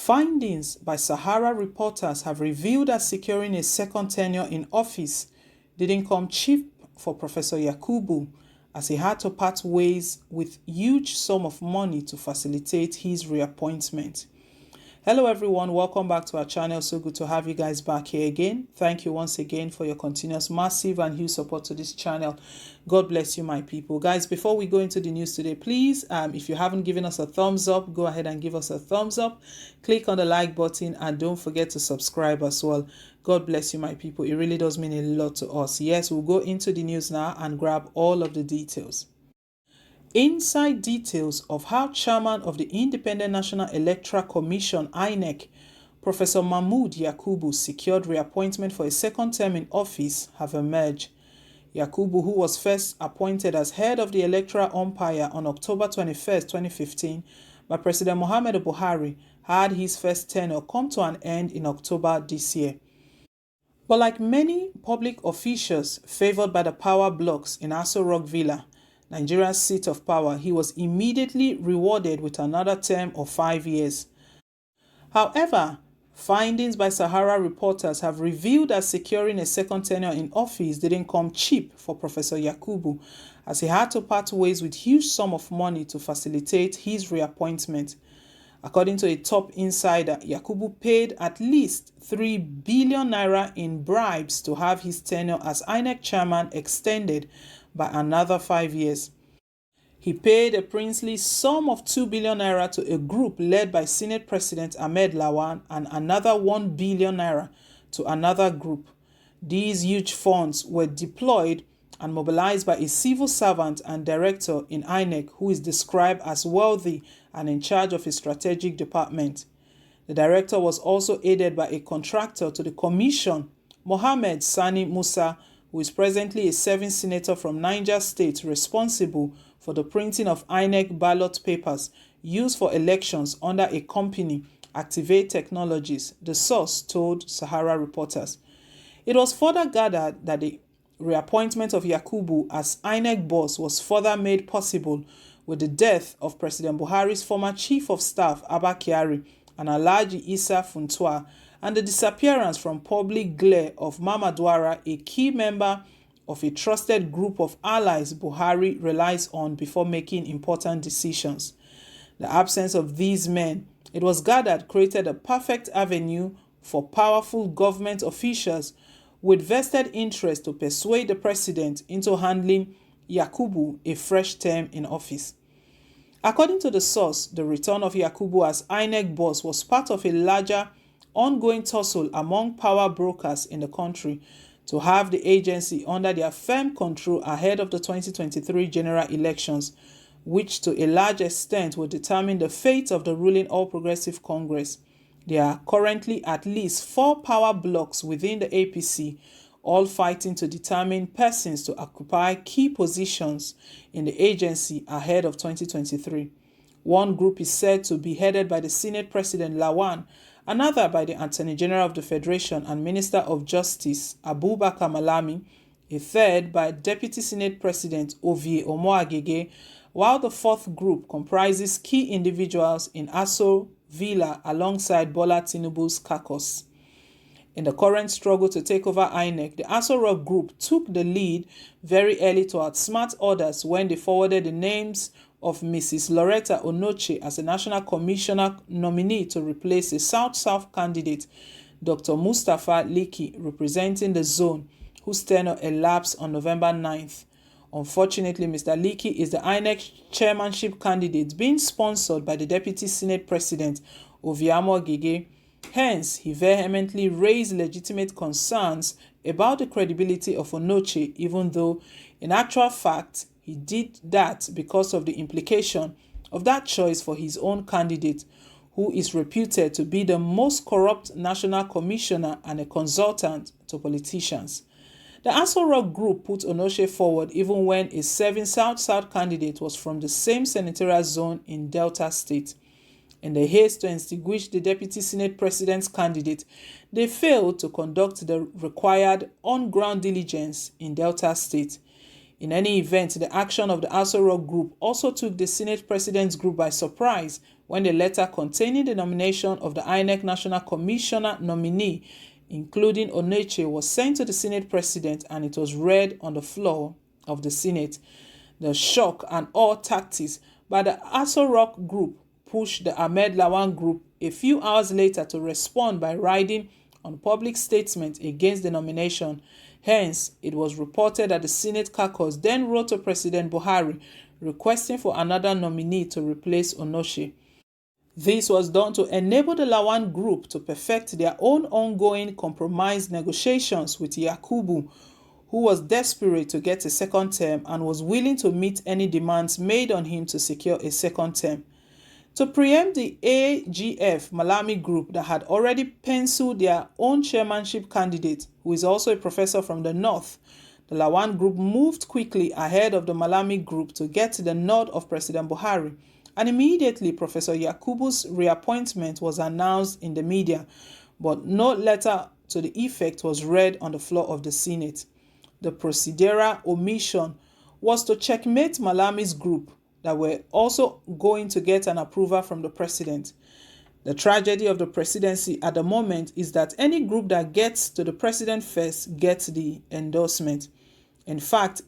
Findings by Sahara reporters have revealed that securing a second tenure in office didn't come cheap for Professor Yakubu, as he had to part ways with huge sum of money to facilitate his reappointment. Hello everyone, welcome back to our channel. So good to have you guys back here again. Thank you once again for your continuous massive and huge support to this channel. God bless you, my people. Guys, before we go into the news today, please, if you haven't given us a thumbs up, go ahead and give us a thumbs up. Click on the like button and don't forget to subscribe as well. God bless you, my people. It really does mean a lot to us. Yes, we'll go into the news now and grab all of the details. Inside details of how Chairman of the Independent National Electoral Commission (INEC), Professor Mahmood Yakubu, secured reappointment for a second term in office have emerged. Yakubu, who was first appointed as head of the electoral umpire on October 21, 2015, by President Muhammadu Buhari, had his first tenure come to an end in October this year. But like many public officials favored by the power blocks in Aso Rock Villa, Nigeria's seat of power, he was immediately rewarded with another term of 5 years. However, findings by Sahara reporters have revealed that securing a second tenure in office didn't come cheap for Professor Yakubu, as he had to part ways with huge sum of money to facilitate his reappointment. According to a top insider, Yakubu paid at least 3 billion naira in bribes to have his tenure as INEC chairman extended by another 5 years. He paid a princely sum of 2 billion naira to a group led by Senate President Ahmed Lawan and another 1 billion naira to another group. These huge funds were deployed and mobilized by a civil servant and director in INEC who is described as wealthy and in charge of a strategic department. The director was also aided by a contractor to the commission, Mohammed Sani Musa, who is presently a serving senator from Niger State responsible for the printing of INEC ballot papers used for elections under a company, Activate Technologies, the source told Sahara reporters. It was further gathered that the reappointment of Yakubu as INEC boss was further made possible with the death of President Buhari's former chief of staff, Abba Kyari, and Alhaji Issa Funtua, and the disappearance from public glare of Mama Dwara, a key member of a trusted group of allies Buhari relies on before making important decisions. The absence of these men, it was gathered, created a perfect avenue for powerful government officials with vested interest to persuade the president into handing Yakubu a fresh term in office. According to the source, the return of Yakubu as INEC boss was part of a larger ongoing tussle among power brokers in the country to have the agency under their firm control ahead of the 2023 general elections, which to a large extent will determine the fate of the ruling All Progressive Congress. There are currently at least 4 power blocks within the APC, all fighting to determine persons to occupy key positions in the agency ahead of 2023. One group is said to be headed by the Senate President Lawan, another by the Attorney General of the Federation and Minister of Justice Abubakar Malami, a third by Deputy Senate President Ovie Omoagege, while the fourth group comprises key individuals in Aso Villa alongside Bola Tinubu's caucus. In the current struggle to take over INEC, the Aso Rock group took the lead very early to outsmart others when they forwarded the names of Mrs. Loretta Onoche as a National Commissioner nominee to replace a South-South candidate, Dr. Mustapha Liki, representing the zone, whose tenure elapsed on November 9th. Unfortunately, Mr. Liki is the INEC chairmanship candidate being sponsored by the Deputy Senate President, Oviamo Gege. Hence, he vehemently raised legitimate concerns about the credibility of Onoche, even though, in actual fact, he did that because of the implication of that choice for his own candidate, who is reputed to be the most corrupt national commissioner and a consultant to politicians. The Aso Rock group put Onoche forward even when a serving South-South candidate was from the same senatorial zone in Delta State. In the haste to extinguish the Deputy Senate President's candidate, they failed to conduct the required on-ground diligence in Delta State. In any event, the action of the ęcūre group also took the Senate President's group by surprise when the letter containing the nomination of the INEC National Commissioner nominee, including Ęcūre, was sent to the Senate President and it was read on the floor of the Senate. The shock and awe tactics by the ęcūre group pushed the Ahmed Lawan group a few hours later to respond by riding on public statement against the nomination. Hence, it was reported that the Senate caucus then wrote to President Buhari requesting for another nominee to replace Ęcūre. This was done to enable the Lawan group to perfect their own ongoing compromise negotiations with Yakubu, who was desperate to get a second term and was willing to meet any demands made on him to secure a second term. To preempt the AGF Malami group that had already penciled their own chairmanship candidate, who is also a professor from the north, the Lawan group moved quickly ahead of the Malami group to get the nod of President Buhari, and immediately Professor Yakubu's reappointment was announced in the media, but no letter to the effect was read on the floor of the Senate. The procedural omission was to checkmate Malami's group that were also going to get an approval from the president. The tragedy of the presidency at the moment is that any group that gets to the president first gets the endorsement. In fact,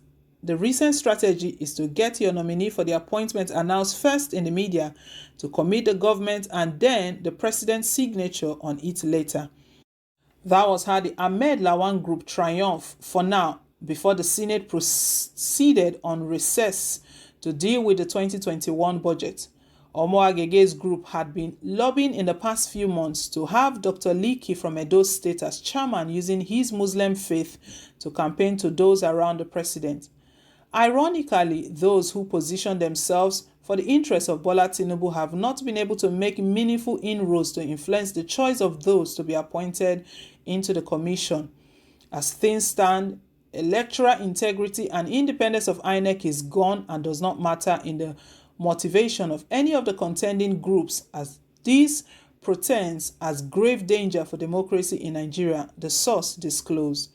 the recent strategy is to get your nominee for the appointment announced first in the media, to commit the government and then the president's signature on it later. That was how the Ahmed Lawan group triumphed for now, before the Senate proceeded on recess to deal with the 2021 budget. Omo Agege's group had been lobbying in the past few months to have Dr. Liki from Edo State as chairman, using his Muslim faith to campaign to those around the president. Ironically, those who position themselves for the interests of Bola Tinubu have not been able to make meaningful inroads to influence the choice of those to be appointed into the commission. As things stand, electoral integrity and independence of INEC is gone and does not matter in the motivation of any of the contending groups, as this portends as grave danger for democracy in Nigeria, the source disclosed.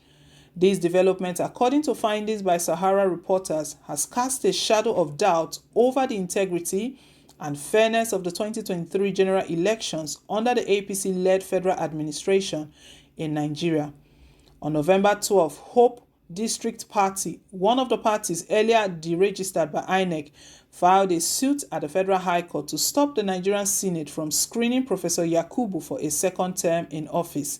These developments, according to findings by Sahara reporters, has cast a shadow of doubt over the integrity and fairness of the 2023 general elections under the APC-led federal administration in Nigeria. On November 12, Hope District Party, one of the parties earlier deregistered by INEC, filed a suit at the Federal High Court to stop the Nigerian Senate from screening Professor Yakubu for a second term in office.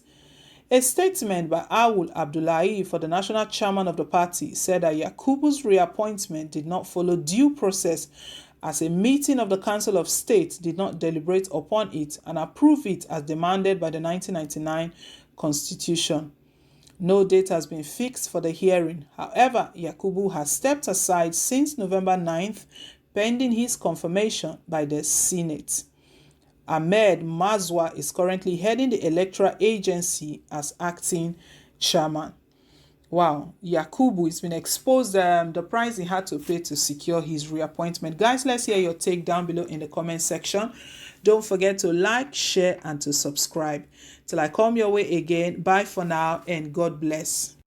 A statement by Awul Abdullahi, for the national chairman of the party, said that Yakubu's reappointment did not follow due process, as a meeting of the Council of State did not deliberate upon it and approve it as demanded by the 1999 Constitution. No date has been fixed for the hearing. However, Yakubu has stepped aside since November 9th, pending his confirmation by the Senate. Ahmed Mazwa is currently heading the electoral agency as acting chairman. Wow, Yakubu has been exposed, the price he had to pay to secure his reappointment. Guys, let's hear your take down below in the comment section. Don't forget to like, share, and to subscribe. Till I come your way again, bye for now and God bless.